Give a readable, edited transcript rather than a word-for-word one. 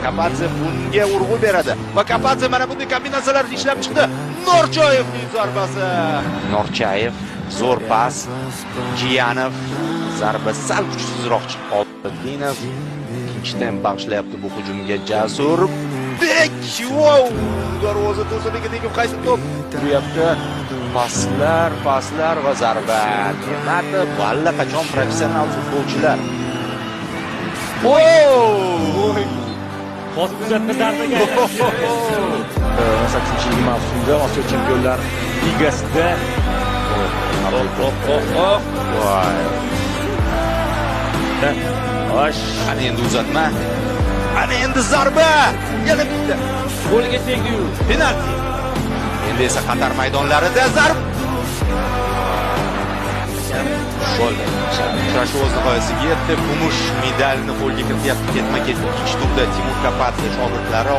Kapadze bunga urg'u beradi va Kapadze mana bunday kombinatsiyalarni ishlab chiqdi. Norchoyevning zarbasi. Norchayev zo'r pas. Jiyanov zarba sal kuchsizroq chiqib qoldi. Dinov ikkinchidan bag'ishlayapti bu hujumga. Jasur Bek, wow! Darvoza to'siniga tegib qaytib to'p qo'yapti. Paslar va zarba. Ne'matov allaqachon professional futbolchilar. Voy! Hozir kuzatma zarbaga 18-yil mavsumda Osiyo Chempionlar Ligasida Voy! Ana endi uzatma. Ana endi zarba. Yana bitta. golga tegdi-yu. Penalti. Endi esa Qatar maydonlarida zarb. Uchrashuv o'z nihoyasiga yetdi. Kumush medalni qo'lga kirityapti. Ketma-ket ikkinchi turda Timur Kapadze shogirdlari